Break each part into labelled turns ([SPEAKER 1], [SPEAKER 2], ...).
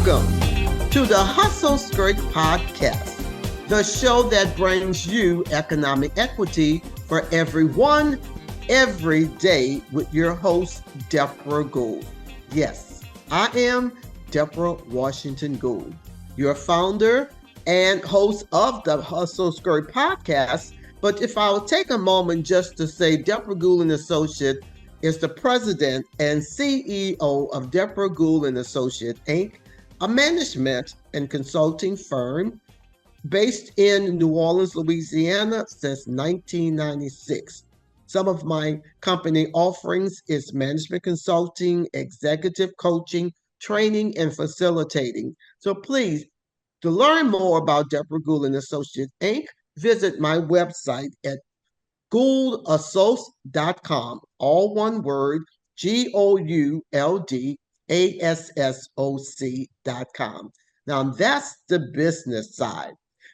[SPEAKER 1] Welcome to the Hustle Skirt Podcast, the show that brings you economic equity for everyone, every day, with your host, Debra Gould. Yes, I am Debra Washington Gould, your founder and host of the Hustle Skirt Podcast. But if I would take a moment just to say, Debra Gould and Associate is the president and CEO of Debra Gould and Associate Inc., a management and consulting firm based in New Orleans, Louisiana since 1996. Some of my company offerings is management consulting, executive coaching, training, and facilitating. So please, to learn more about Debra Gould and Associate Inc., visit my website at gouldassociates.com, all one word, GOULDASSOC.com. Now that's the business side.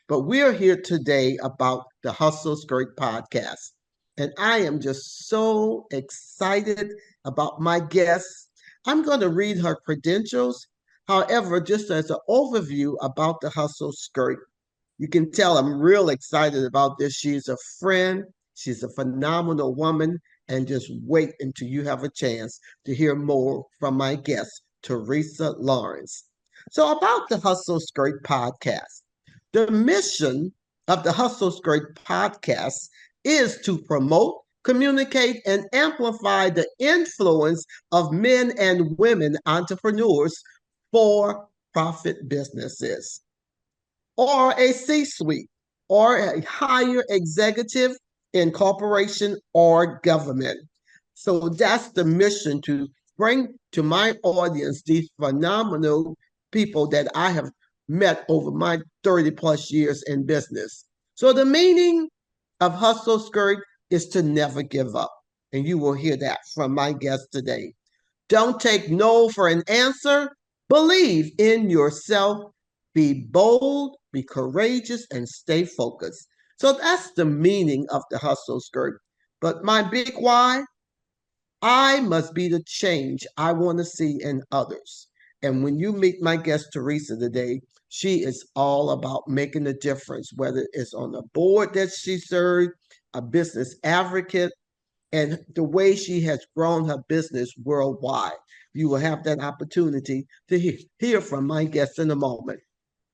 [SPEAKER 1] But we're here today about the Hustle Skirt podcast. And I am just so excited about my guest. I'm going to read her credentials. However, just as an overview about the Hustle Skirt, you can tell I'm real excited about this. She's a friend. She's a phenomenal woman. And just wait until you have a chance to hear more from my guest, Teresa Lawrence. So about the Hustle Skirt podcast. The mission of the Hustle Skirt podcast is to promote, communicate, and amplify the influence of men and women entrepreneurs for profit businesses, or a C-suite, or a higher executive in corporation or government. So that's the mission, to bring to my audience these phenomenal people that I have met over my 30 plus years in business. So the meaning of Hustle Skirt is to never give up. And you will hear that from my guest today. Don't take no for an answer. Believe in yourself. Be bold, be courageous, and stay focused. So that's the meaning of the Hustle Skirt. But my big why, I must be the change I want to see in others. And when you meet my guest, Teresa, today, she is all about making a difference, whether it's on the board that she served, a business advocate, and the way she has grown her business worldwide. You will have that opportunity to hear from my guest in a moment.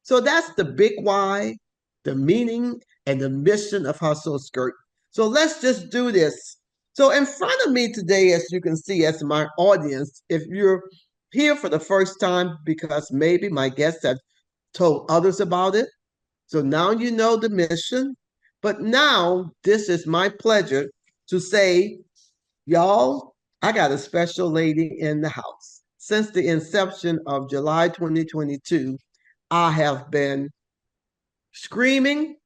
[SPEAKER 1] So that's the big why, the meaning, and the mission of Hustle Skirt. So let's just do this. So in front of me today, as you can see, as my audience, if you're here for the first time, because maybe my guests have told others about it, so now you know the mission. But now this is my pleasure to say, y'all, I got a special lady in the house. Since the inception of July 2022, I have been screaming,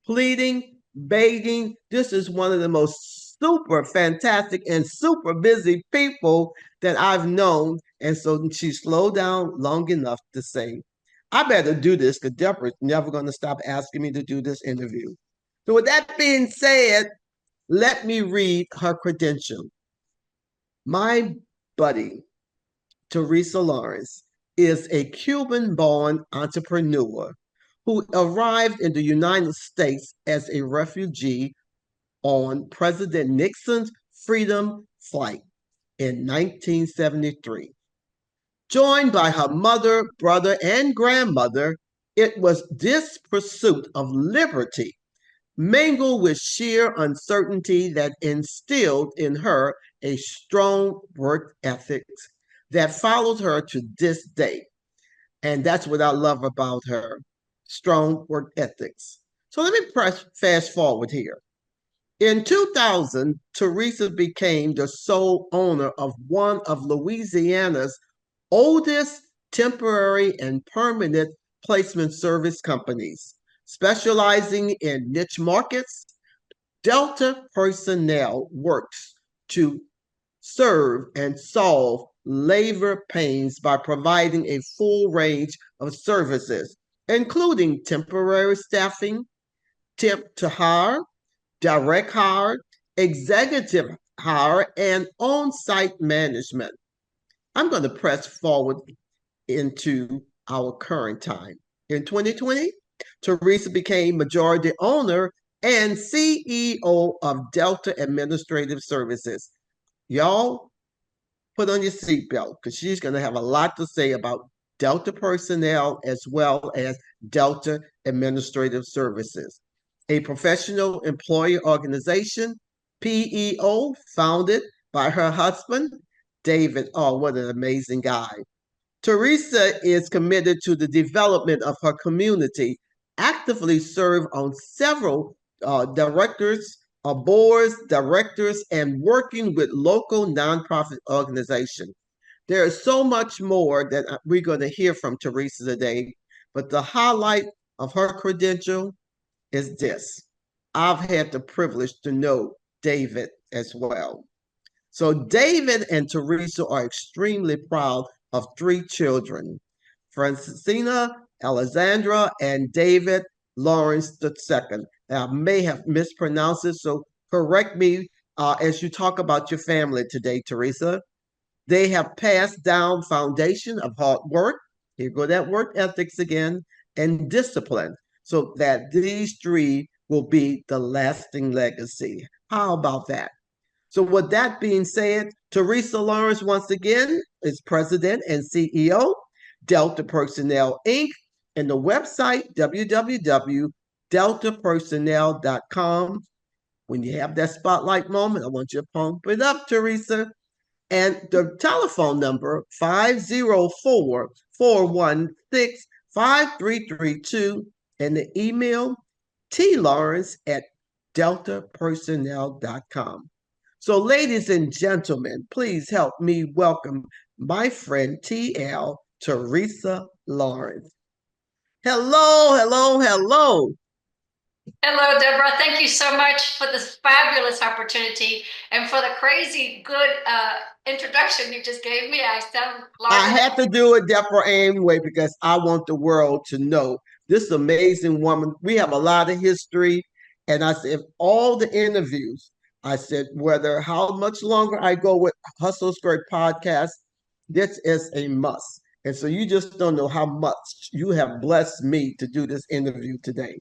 [SPEAKER 1] pleading, begging. This is one of the most super fantastic and super busy people that I've known. And so she slowed down long enough to say, I better do this because Deborah's never going to stop asking me to do this interview. So with that being said, let me read her credential. My buddy, Teresa Lawrence, is a Cuban-born entrepreneur who arrived in the United States as a refugee on President Nixon's Freedom Flight in 1973. Joined by her mother, brother, and grandmother, it was this pursuit of liberty, mingled with sheer uncertainty, that instilled in her a strong work ethic that followed her to this day. And that's what I love about her, strong work ethics. So let me fast forward here. In 2000, Teresa became the sole owner of one of Louisiana's oldest temporary and permanent placement service companies, specializing in niche markets. Delta personnel works to serve and solve labor pains by providing a full range of services, including temporary staffing, temp to hire, direct hire, executive hire, and on-site management. I'm going to press forward into our current time. In 2020, Teresa became majority owner and CEO of Delta Administrative Services. Y'all, put on your seatbelt because she's going to have a lot to say about Delta personnel as well as Delta Administrative Services, a professional employer organization, PEO, founded by her husband, David. Oh, what an amazing guy. Teresa is committed to the development of her community, actively serve on several directors, boards, directors, and working with local nonprofit organizations. There is so much more that we're going to hear from Teresa today, but the highlight of her credential is this. I've had the privilege to know David as well. So David and Teresa are extremely proud of three children, Francina, Alexandra, and David Lawrence II. Now, I may have mispronounced it, so correct me as you talk about your family today, Teresa. They have passed down foundation of hard work, here go that work ethics again, and discipline, so that these three will be the lasting legacy. How about that? So, with that being said, Teresa Lawrence, once again, is president and CEO, Delta Personnel Inc., and the website, www.deltapersonnel.com. When you have that spotlight moment, I want you to pump it up, Teresa. And the telephone number, 504-416-5332, and the email, tlawrence at deltapersonnel.com. So, ladies and gentlemen, please help me welcome my friend TL, Teresa Lawrence. Hello, hello, hello.
[SPEAKER 2] Hello, Debra. Thank you so much for this fabulous opportunity and for the crazy good introduction you just gave me. I sound larger.
[SPEAKER 1] I had to do it Debra anyway because I want the world to know this amazing woman. We have a lot of history. And I said, all the interviews, I said, whether how much longer I go with Hustle Skirt podcast, this is a must. And so you just don't know how much you have blessed me to do this interview today.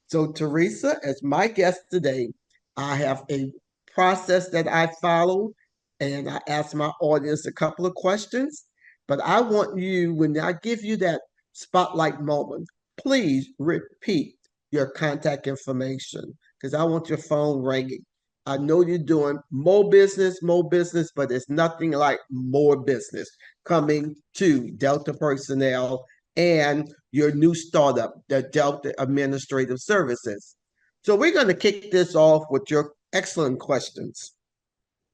[SPEAKER 1] So, Teresa, as my guest today, I have a process that I follow, and I ask my audience a couple of questions. But I want you, when I give you that spotlight moment, please repeat your contact information because I want your phone ringing. I know you're doing more business, but it's nothing like more business coming to Delta Personnel and your new startup, the Delta Administrative Services. So we're going to kick this off with your excellent questions.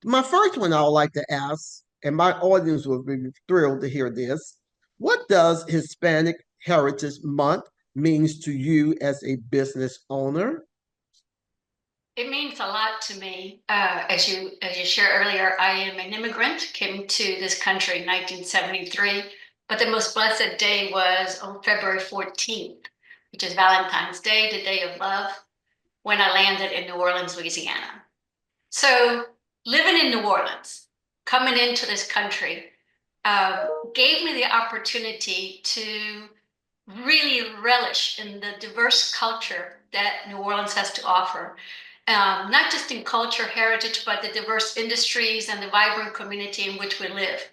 [SPEAKER 1] My first one I would like to ask, and my audience will be thrilled to hear this. What does Hispanic Heritage Month means to you as a business owner?
[SPEAKER 2] It means a lot to me. As you shared earlier, I am an immigrant, came to this country in 1973, but the most blessed day was on February 14th, which is Valentine's Day, the day of love, when I landed in New Orleans, Louisiana. So living in New Orleans, coming into this country, gave me the opportunity to really relish in the diverse culture that New Orleans has to offer. Not just in culture, heritage, but the diverse industries and the vibrant community in which we live.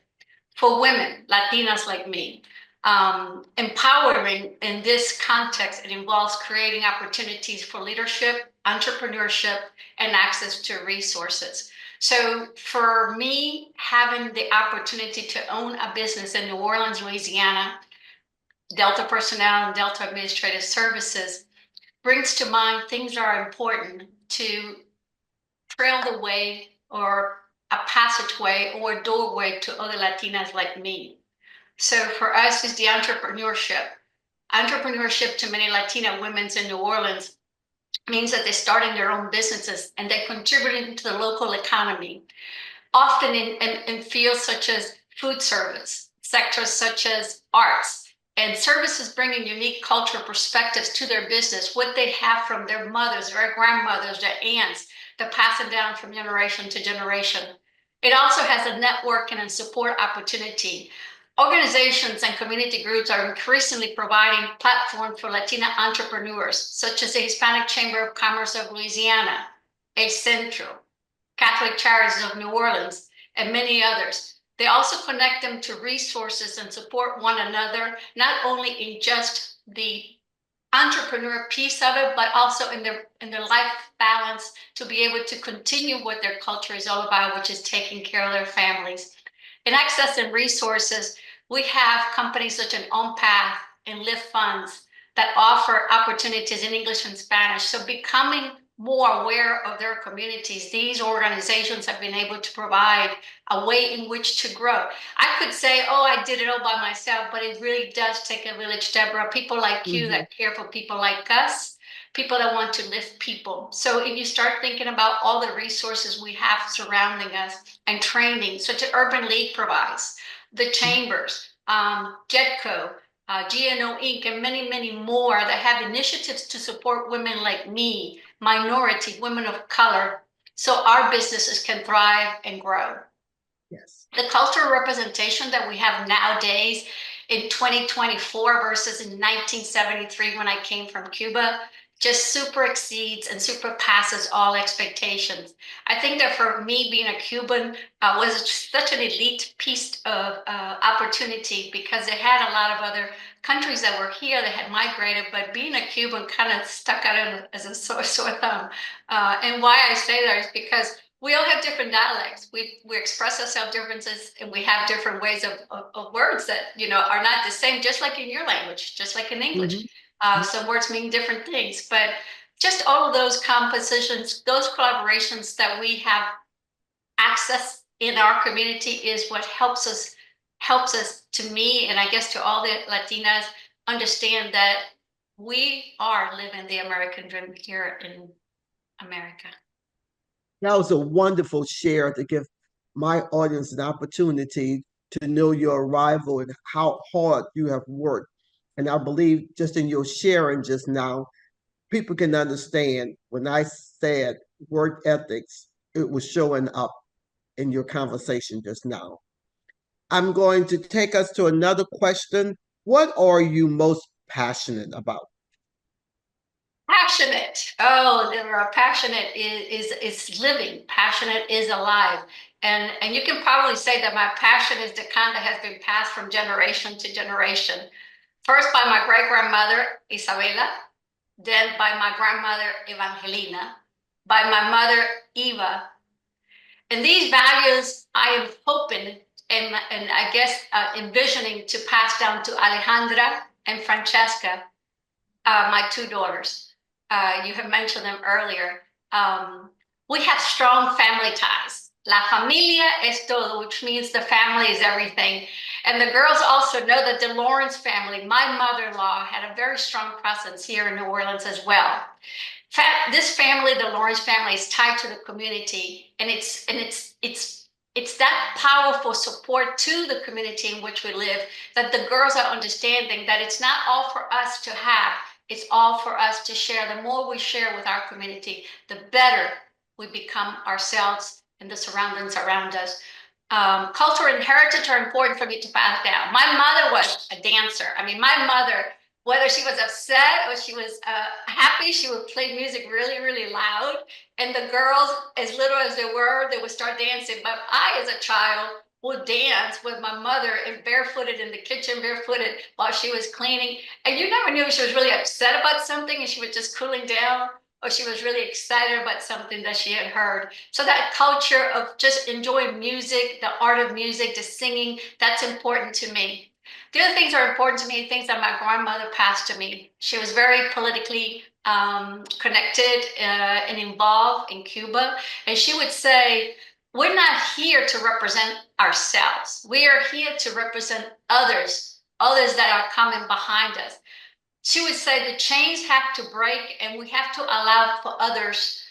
[SPEAKER 2] For women, Latinas like me, empowering in this context, it involves creating opportunities for leadership, entrepreneurship, and access to resources. So for me, having the opportunity to own a business in New Orleans, Louisiana, Delta Personnel and Delta Administrative Services brings to mind things that are important to trail the way or a passageway or a doorway to other Latinas like me. So for us is the entrepreneurship. Entrepreneurship to many Latina women in New Orleans means that they're starting their own businesses and they're contributing to the local economy, often in fields such as food service, sectors such as arts, and services bringing unique cultural perspectives to their business, what they have from their mothers, their grandmothers, their aunts, that pass it down from generation to generation. It also has a networking and support opportunity. Organizations and community groups are increasingly providing platforms for Latina entrepreneurs, such as the Hispanic Chamber of Commerce of Louisiana, El Centro, Catholic Charities of New Orleans, and many others. They also connect them to resources and support one another, not only in just the entrepreneur piece of it, but also in their life balance to be able to continue what their culture is all about, which is taking care of their families. In access and resources, we have companies such as OnPath and Lift Funds that offer opportunities in English and Spanish. So becoming more aware of their communities, these organizations have been able to provide a way in which to grow. I could say, oh, I did it all by myself, but it really does take a village, Deborah. People like you that care for people like us, people that want to lift people. So if you start thinking about all the resources we have surrounding us and training, such as Urban League provides, the chambers, JEDCO, GNO Inc., and many, many more that have initiatives to support women like me, minority, women of color, so our businesses can thrive and grow.
[SPEAKER 1] Yes.
[SPEAKER 2] The cultural representation that we have nowadays in 2024 versus in 1973 when I came from Cuba just super exceeds and surpasses all expectations. I think that for me, being a Cuban was such an elite piece of opportunity because they had a lot of other countries that were here that had migrated, but being a Cuban kind of stuck out as a sore thumb. And why I say that is because we all have different dialects. We express ourselves differences, and we have different ways of words that are not the same, just like in your language, just like in English. Some words mean different things, but just all of those compositions, those collaborations that we have access in our community is what helps us to me, and I guess to all the Latinas, understand that we are living the American dream here in America.
[SPEAKER 1] That was a wonderful share to give my audience an opportunity to know your arrival and how hard you have worked. And I believe just in your sharing just now, people can understand when I said work ethics, it was showing up in your conversation just now. I'm going to take us to another question. What are you most passionate about?
[SPEAKER 2] Passionate. Oh, Debra, passionate is living. Passionate is alive. And you can probably say that my passion is the kind that has been passed from generation to generation. First by my great grandmother, Isabela, then by my grandmother, Evangelina, by my mother, Eva. And these values I am hoping and I guess envisioning to pass down to Alejandra and Francesca, my two daughters. You have mentioned them earlier. We have strong family ties. La familia es todo, which means the family is everything. And the girls also know that the Lawrence family, my mother-in-law, had a very strong presence here in New Orleans as well. This family, the Lawrence family, is tied to the community, and it's that powerful support to the community in which we live that the girls are understanding that it's not all for us to have, it's all for us to share. The more we share with our community, the better we become ourselves and the surroundings around us. Culture and heritage are important for me to pass down. My mother was a dancer. I mean, my mother, whether she was upset or she was happy, she would play music really, really loud. And the girls, as little as they were, they would start dancing. But I, as a child, would dance with my mother and barefooted in the kitchen, barefooted while she was cleaning. And you never knew if she was really upset about something and she was just cooling down, or she was really excited about something that she had heard. So that culture of just enjoying music, the art of music, the singing, that's important to me. The other things are important to me, things that my grandmother passed to me. She was very politically connected and involved in Cuba. And she would say, we're not here to represent ourselves. We are here to represent others that are coming behind us. She would say the chains have to break and we have to allow for others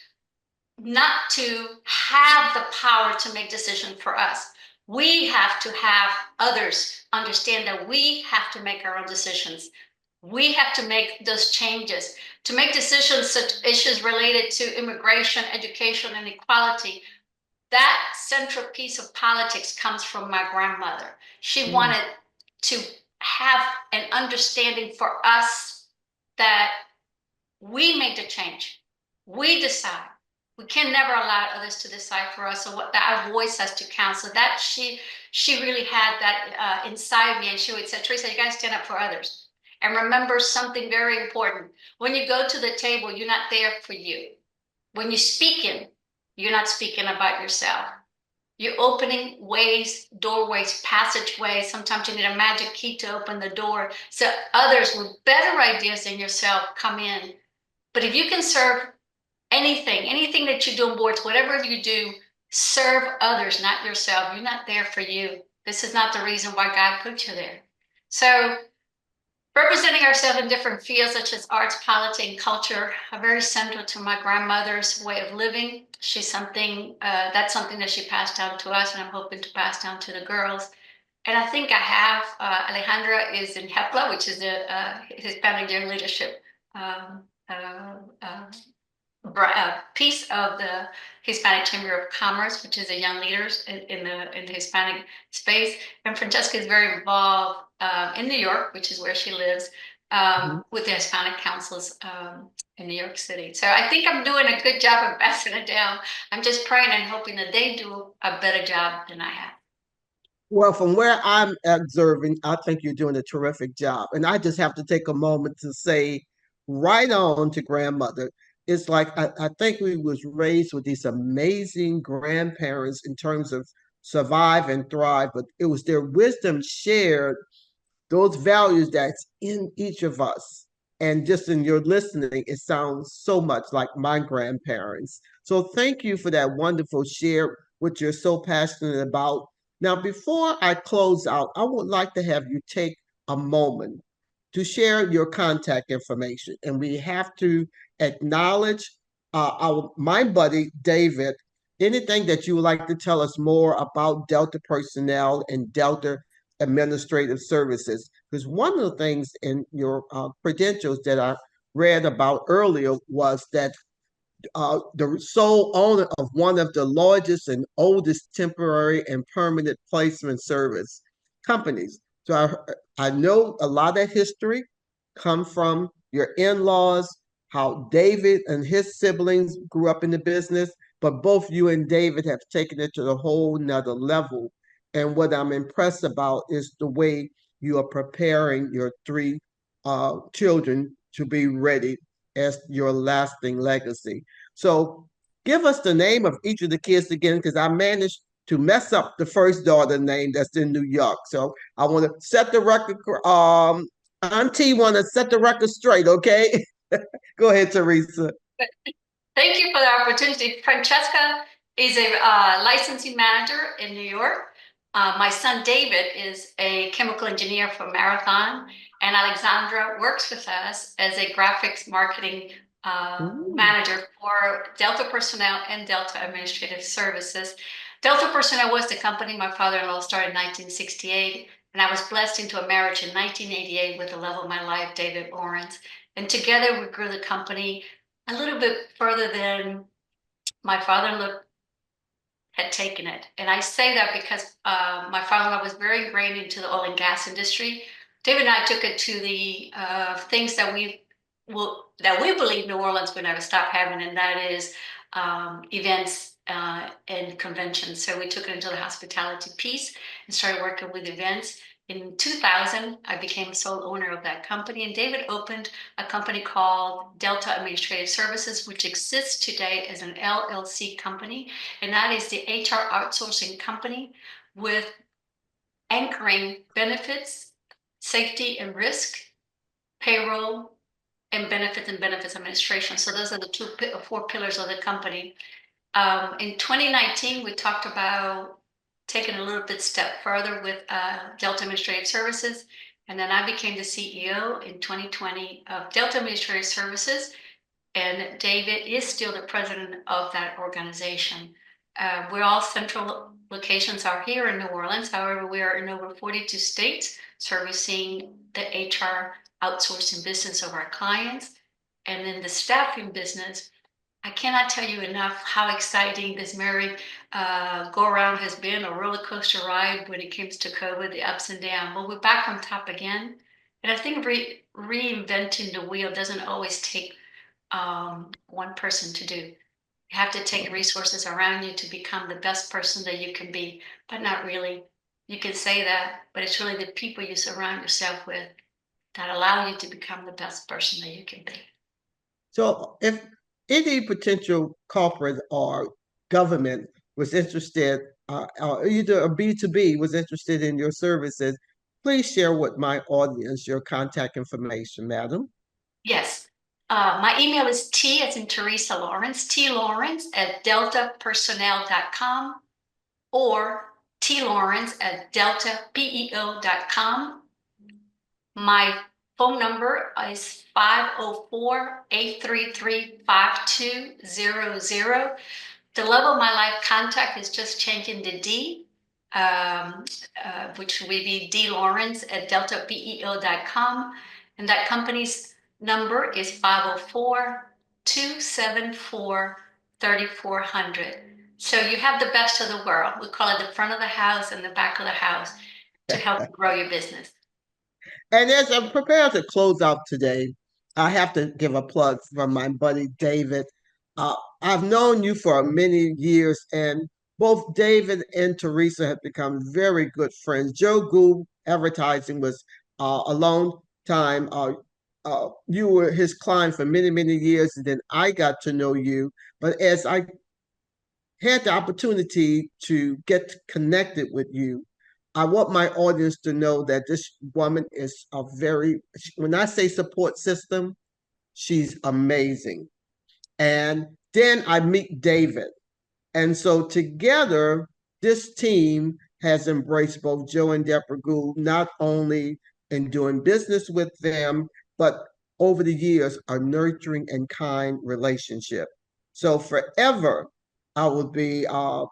[SPEAKER 2] not to have the power to make decisions for us. We have to have others understand that we have to make our own decisions. We have to make those changes, to make decisions such issues related to immigration, education, and equality. That central piece of politics comes from my grandmother. She wanted to have an understanding for us that we make the change. We decide. We can never allow others to decide for us. So what that our voice has to count. So that she really had that inside me, and she would say, Teresa, you gotta stand up for others. And remember something very important. When you go to the table, you're not there for you. When you're speaking, you're not speaking about yourself. You're opening ways, doorways, passageways. Sometimes you need a magic key to open the door so others with better ideas than yourself come in. But if you can serve anything that you do on boards, whatever you do, serve others, not yourself. You're not there for you. This is not the reason why God put you there. So representing ourselves in different fields such as arts, politics, and culture are very central to my grandmother's way of living. She's something that's something that she passed down to us, and I'm hoping to pass down to the girls. And I think I have Alejandra is in HEPLA, which is the Hispanic Young Leadership um, uh, uh, piece of the Hispanic Chamber of Commerce, which is a young leaders in the Hispanic space. And Francesca is very involved in New York, which is where she lives, with the Hispanic councils in New York City. So I think I'm doing a good job of passing it down. I'm just praying and hoping that they do a better job than I have.
[SPEAKER 1] Well, from where I'm observing, I think you're doing a terrific job. And I just have to take a moment to say, right on to grandmother. It's like I think we was raised with these amazing grandparents in terms of survive and thrive, but it was their wisdom shared, those values that's in each of us. And just in your listening, it sounds so much like my grandparents. So thank you for that wonderful share, which you're so passionate about. Now, before I close out, I would like to have you take a moment to share your contact information. And we have to acknowledge my buddy, David. Anything that you would like to tell us more about Delta personnel and Delta administrative services? Because one of the things in your credentials that I read about earlier was that the sole owner of one of the largest and oldest temporary and permanent placement service companies. So I know a lot of history come from your in-laws, how David and his siblings grew up in the business, but both you and David have taken it to a whole nother level. And what I'm impressed about is the way you are preparing your three children to be ready as your lasting legacy. So give us the name of each of the kids again, because I managed to mess up the first daughter name that's in New York. So I want to set the record. Auntie want to set the record straight, okay? Go ahead, Teresa.
[SPEAKER 2] Thank you for the opportunity. Francesca is a licensing manager in New York. My son David is a chemical engineer for Marathon, and Alexandra works with us as a graphics marketing manager for Delta Personnel and Delta Administrative Services. Delta Personnel was the company my father-in-law started in 1968, and I was blessed into a marriage in 1988 with the love of my life, David Lawrence. And together we grew the company a little bit further than my father-in-law had taken it. And I say that because my father-in-law was very ingrained into the oil and gas industry. David and I took it to the things that we believe New Orleans would never stop having, and that is events and conventions. So we took it into the hospitality piece and started working with events. In 2000, I became the sole owner of that company, and David opened a company called Delta Administrative Services, which exists today as an LLC company, and that is the HR outsourcing company with anchoring benefits, safety and risk, payroll, and benefits administration. So those are the four pillars of the company. In 2019, we talked about taking a little bit step further with Delta Administrative Services. And then I became the CEO in 2020 of Delta Administrative Services. And David is still the president of that organization. We're all central locations are here in New Orleans. However, we are in over 42 states servicing the HR outsourcing business of our clients. And then the staffing business, I cannot tell you enough how exciting this merry go around has been, a roller coaster ride when it comes to COVID, the ups and downs. But we're back on top again. And I think reinventing the wheel doesn't always take one person to do. You have to take resources around you to become the best person that you can be, but not really. You can say that, but it's really the people you surround yourself with that allow you to become the best person that you can be.
[SPEAKER 1] So, if any potential corporate or government was interested, or either a B2B was interested in your services, please share with my audience your contact information, madam.
[SPEAKER 2] Yes. My email is T as in Teresa Lawrence, T Lawrence at deltapersonnel.com or T Lawrence at deltapeo.com. My phone number is 504-833-5200. The love of my life contact is just changing the D, which will be D Lawrence at deltapeo.com. And that company's number is 504-274-3400. So you have the best of the world. We call it the front of the house and the back of the house to help grow your business.
[SPEAKER 1] And as I'm prepared to close out today, I have to give a plug from my buddy David. I've known you for many years, and both David and Teresa have become very good friends. Joe Gould Advertising was a long time. You were his client for many, many years, and then I got to know you. But as I had the opportunity to get connected with you, I want my audience to know that this woman is a very, when I say support system, she's amazing. And then I meet David. And so together, this team has embraced both Joe and Debra Gould, not only in doing business with them, but over the years, a nurturing and kind relationship. So forever, I will be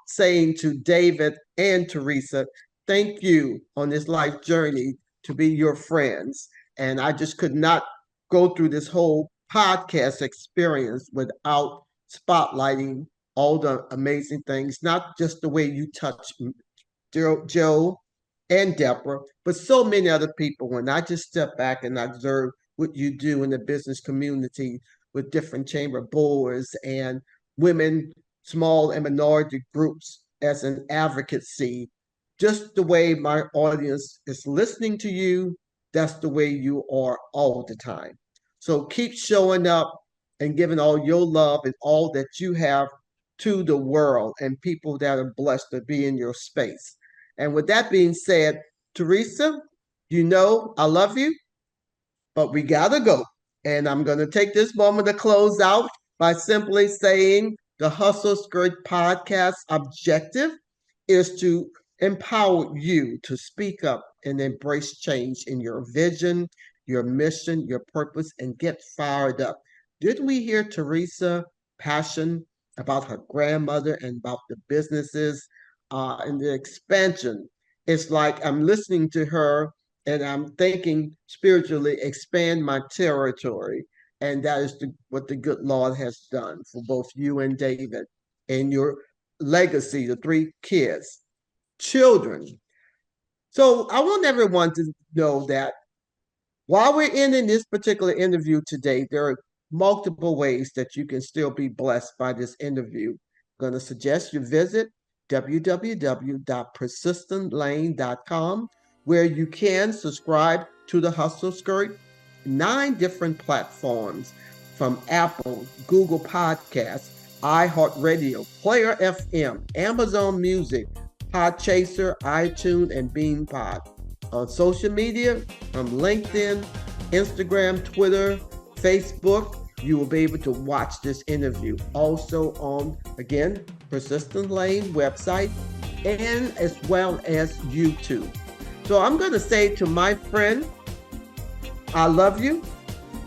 [SPEAKER 1] saying to David and Teresa, thank you on this life journey to be your friends. And I just could not go through this whole podcast experience without spotlighting all the amazing things, not just the way you touch Joe and Debra, but so many other people. When I just step back and observe what you do in the business community with different chamber boards and women, small and minority groups as an advocacy, just the way my audience is listening to you, that's the way you are all the time. So keep showing up and giving all your love and all that you have to the world and people that are blessed to be in your space. And with that being said, Teresa, you know I love you, but we gotta go. And I'm gonna take this moment to close out by simply saying the Hustle Skirt podcast objective is to empower you to speak up and embrace change in your vision, your mission, your purpose, and get fired up. Didn't we hear Teresa passion about her grandmother and about the businesses and the expansion? It's like I'm listening to her and I'm thinking spiritually expand my territory. And that is what the good Lord has done for both you and David and your legacy, the three kids, children. So I want everyone to know that while we're ending this particular interview today, there are multiple ways that you can still be blessed by this interview. I'm going to suggest you visit www.persistentlane.com, where you can subscribe to the Hustle Skirt, 9 different platforms from Apple, Google Podcasts, iHeartRadio, Player FM, Amazon Music, Podchaser, iTunes, and BeanPod. On social media, from LinkedIn, Instagram, Twitter, Facebook, you will be able to watch this interview. Also on, again, Persistent Lane website, and as well as YouTube. So I'm going to say to my friend, I love you.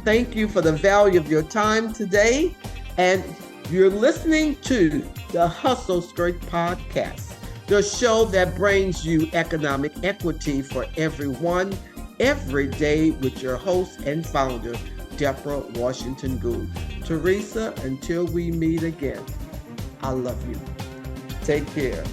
[SPEAKER 1] Thank you for the value of your time today. And you're listening to the Hustle Skirt Podcast, the show that brings you economic equity for everyone, every day, with your host and founder, Debra Washington Gould. Teresa, until we meet again, I love you. Take care.